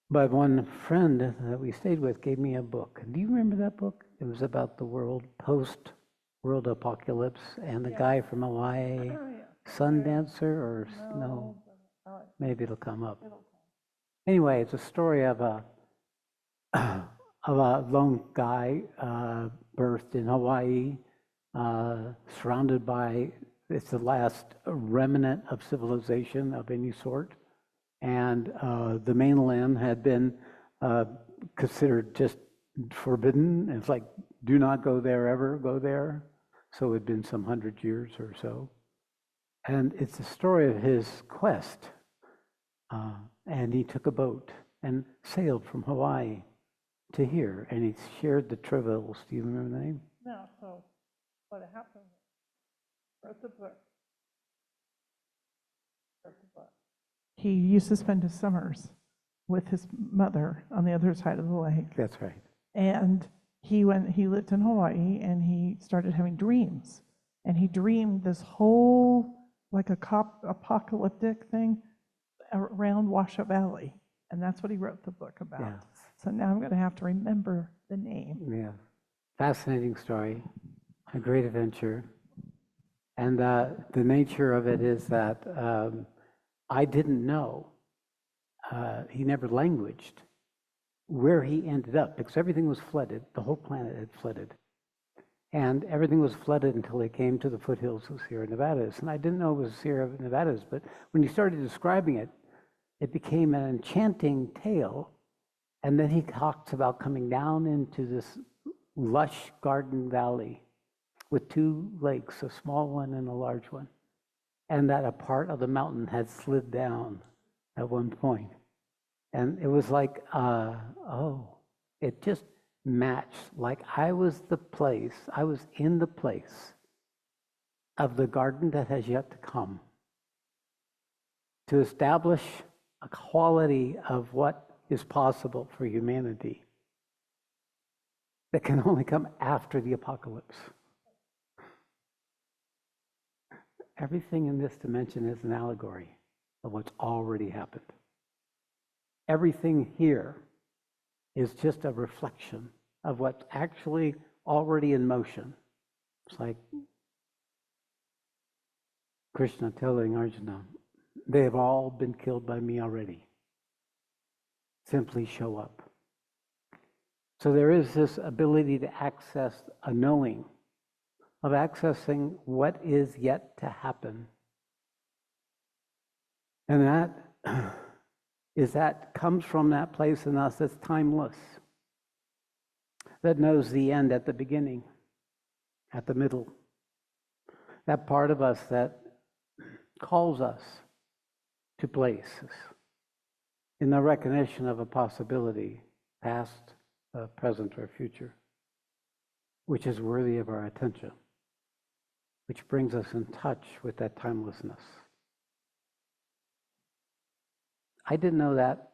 But one friend that we stayed with gave me a book. Do you remember that book? It was about the world, post-world apocalypse, and the guy from Hawaii, Sundancer, or no, maybe it'll come up. Anyway, it's a story of a lone guy birthed in Hawaii, surrounded by, it's the last remnant of civilization of any sort. And the mainland had been considered just forbidden. It's like, do not go there, ever go there. So it had been some 100 years or so. And it's the story of his quest. And he took a boat and sailed from Hawaii to here. And he shared the travails. Do you remember the name? No, so what happened? Wrote the book. He used to spend his summers with his mother on the other side of the lake. That's right. And he lived in Hawaii, and he started having dreams. And he dreamed this whole, like apocalyptic thing around Washoe Valley. And that's what he wrote the book about. Yeah. So now I'm going to have to remember the name. Yeah. Fascinating story, a great adventure. And the nature of it is that I didn't know, he never languaged where he ended up, because everything was flooded. The whole planet had flooded. And everything was flooded until he came to the foothills of Sierra Nevadas. And I didn't know it was Sierra Nevadas, but when he started describing it, it became an enchanting tale. And then he talks about coming down into this lush garden valley with two lakes, a small one and a large one. And that a part of the mountain had slid down at one point. And it was like, it just matched, like I was in the place of the garden that has yet to come, to establish a quality of what is possible for humanity that can only come after the apocalypse. Everything in this dimension is an allegory of what's already happened. Everything here is just a reflection of what's actually already in motion. It's like Krishna telling Arjuna, they have all been killed by me already. Simply show up. So there is this ability to access a knowing, of accessing what is yet to happen. And that comes from that place in us that's timeless, that knows the end at the beginning, at the middle. That part of us that calls us to places in the recognition of a possibility, past, present, or future, which is worthy of our attention, which brings us in touch with that timelessness. I didn't know that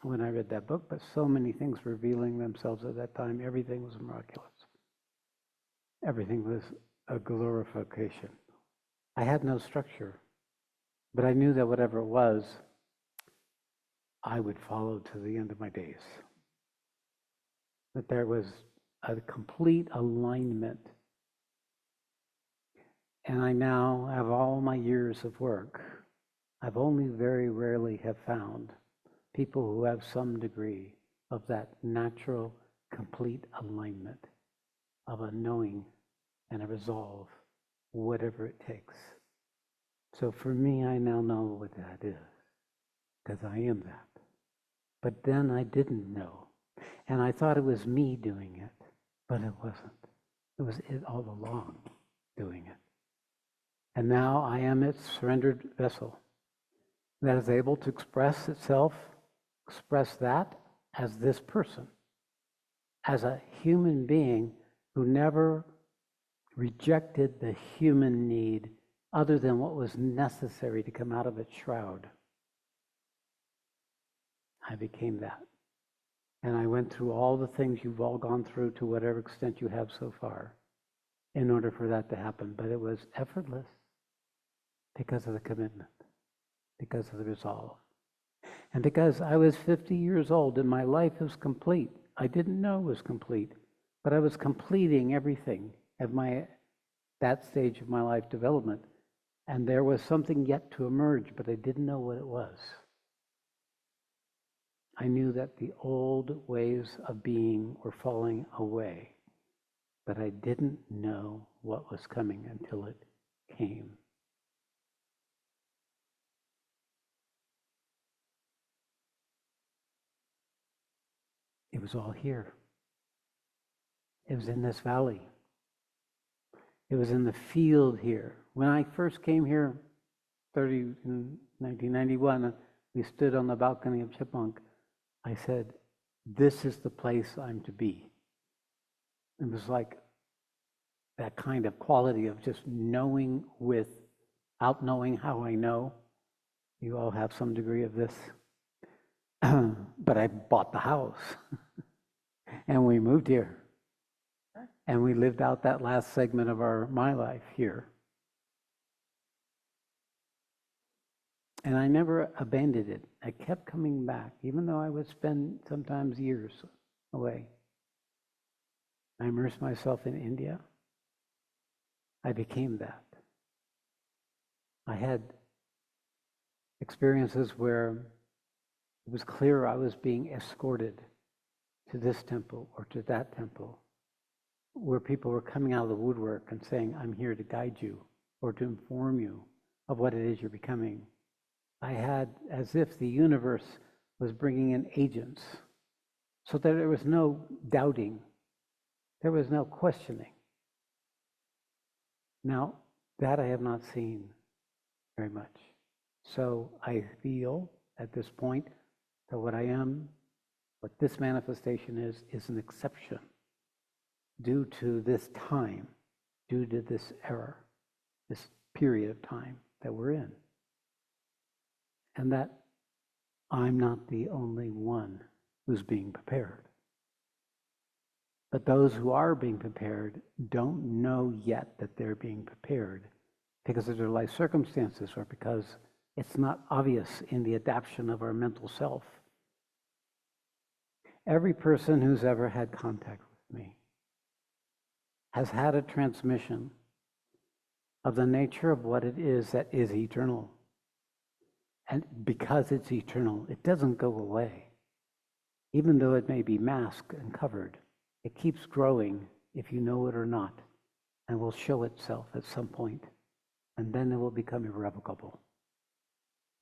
when I read that book, but so many things revealing themselves at that time. Everything was miraculous. Everything was a glorification. I had no structure, but I knew that whatever it was, I would follow to the end of my days. That there was a complete alignment. And I now have all my years of work. I've only very rarely have found people who have some degree of that natural, complete alignment of a knowing and a resolve, whatever it takes. So for me, I now know what that is, because I am that. But then I didn't know. And I thought it was me doing it, but it wasn't. It was it all along doing it. And now I am its surrendered vessel that is able to express itself, express that as this person, as a human being who never rejected the human need other than what was necessary to come out of its shroud. I became that. And I went through all the things you've all gone through to whatever extent you have so far in order for that to happen. But it was effortless because of the commitment, because of the resolve. And because I was 50 years old and my life was complete, I didn't know it was complete, but I was completing everything at that stage of my life development. And there was something yet to emerge, but I didn't know what it was. I knew that the old ways of being were falling away, but I didn't know what was coming until it came. It was all here. It was in this valley. It was in the field here. When I first came here in 1991, we stood on the balcony of Chipmunk. I said, this is the place I'm to be. It was like that kind of quality of just knowing without knowing how I know. You all have some degree of this. But I bought the house and we moved here. And we lived out that last segment of my life here. And I never abandoned it. I kept coming back, even though I would spend sometimes years away. I immersed myself in India. I became that. I had experiences where it was clear I was being escorted to this temple or to that temple, where people were coming out of the woodwork and saying, I'm here to guide you or to inform you of what it is you're becoming. I had as if the universe was bringing in agents so that there was no doubting, there was no questioning. Now, that I have not seen very much. So I feel at this point that what I am, what this manifestation is an exception due to this time, due to this era, this period of time that we're in. And that I'm not the only one who's being prepared. But those who are being prepared don't know yet that they're being prepared because of their life circumstances or because it's not obvious in the adaptation of our mental self. Every person who's ever had contact with me has had a transmission of the nature of what it is that is eternal. And because it's eternal, it doesn't go away. Even though it may be masked and covered, it keeps growing if you know it or not, and will show itself at some point, and then it will become irrevocable.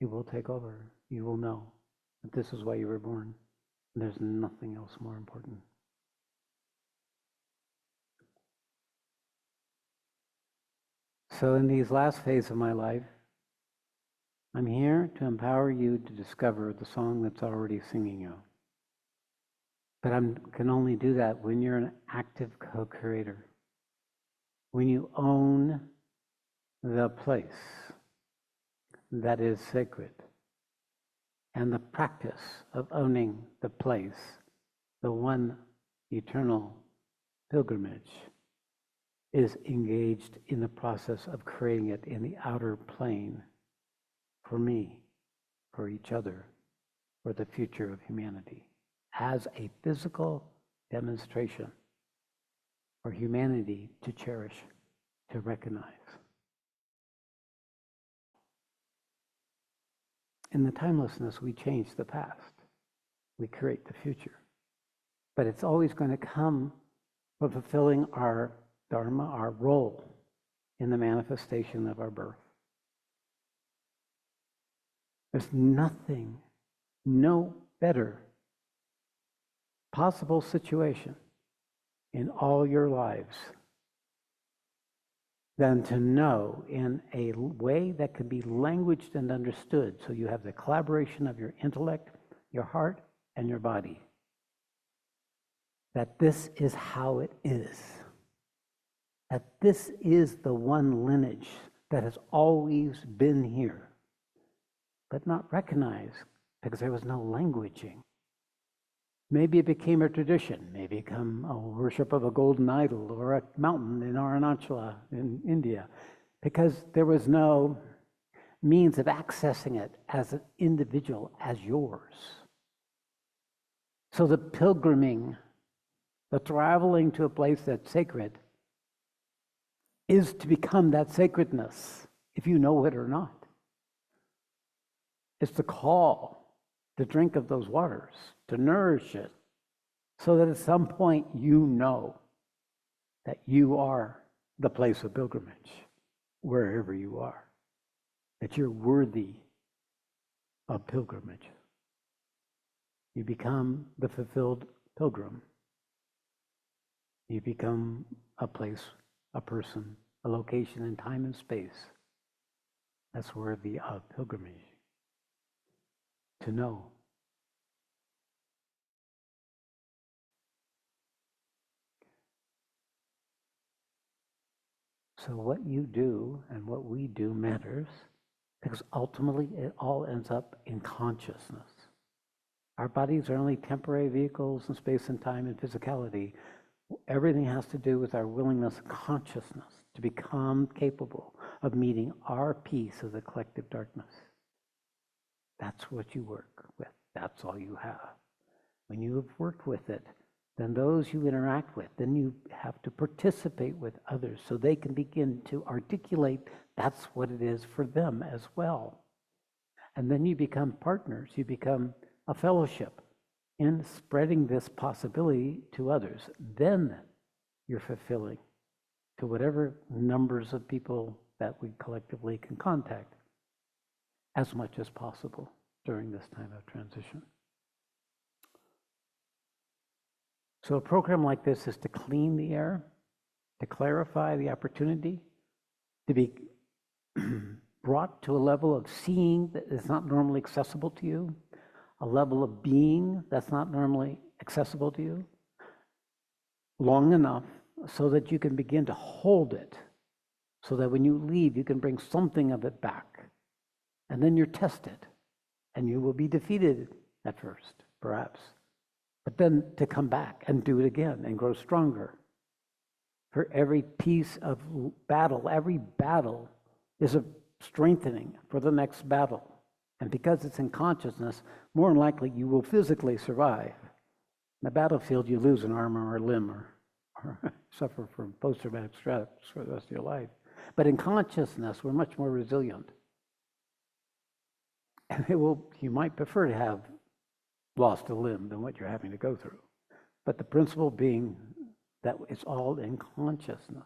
It will take over. You will know that this is why you were born. There's nothing else more important. So in these last phase of my life, I'm here to empower you to discover the song that's already singing you. But I can only do that when you're an active co-creator. When you own the place that is sacred. And the practice of owning the place, the one eternal pilgrimage, is engaged in the process of creating it in the outer plane for me, for each other, for the future of humanity, as a physical demonstration for humanity to cherish, to recognize. In the timelessness, we change the past. We create the future. But it's always going to come from fulfilling our dharma, our role in the manifestation of our birth. There's nothing, no better possible situation in all your lives than to know in a way that can be languaged and understood, so you have the collaboration of your intellect, your heart, and your body, that this is how it is. That this is the one lineage that has always been here, but not recognized because there was no languaging. Maybe it became a tradition, maybe it became a worship of a golden idol or a mountain in Arunachala in India, because there was no means of accessing it as an individual, as yours. So the pilgriming, the traveling to a place that's sacred, is to become that sacredness, if you know it or not. It's the call to drink of those waters, to nourish it, so that at some point you know that you are the place of pilgrimage, wherever you are, that you're worthy of pilgrimage. You become the fulfilled pilgrim. You become a place, a person, a location in time and space that's worthy of pilgrimage. To know. So what you do and what we do matters, because ultimately it all ends up in consciousness. Our bodies are only temporary vehicles in space and time and physicality. Everything has to do with our willingness and consciousness to become capable of meeting our piece of the collective darkness. That's what you work with. That's all you have. When you have worked with it, then those you interact with, then you have to participate with others so they can begin to articulate that's what it is for them as well. And then you become partners. You become a fellowship in spreading this possibility to others. Then you're fulfilling to whatever numbers of people that we collectively can contact as much as possible during this time of transition. So a program like this is to clean the air, to clarify the opportunity, to be brought to a level of seeing that is not normally accessible to you, a level of being that's not normally accessible to you, long enough so that you can begin to hold it, so that when you leave, you can bring something of it back. And then you're tested, and you will be defeated at first, perhaps. But then to come back and do it again and grow stronger. For every piece of battle, every battle is a strengthening for the next battle. And because it's in consciousness, more than likely you will physically survive. In the battlefield, you lose an arm or a limb or suffer from post-traumatic stress for the rest of your life. But in consciousness, we're much more resilient. And you might prefer to have lost a limb than what you're having to go through. But the principle being that it's all in consciousness.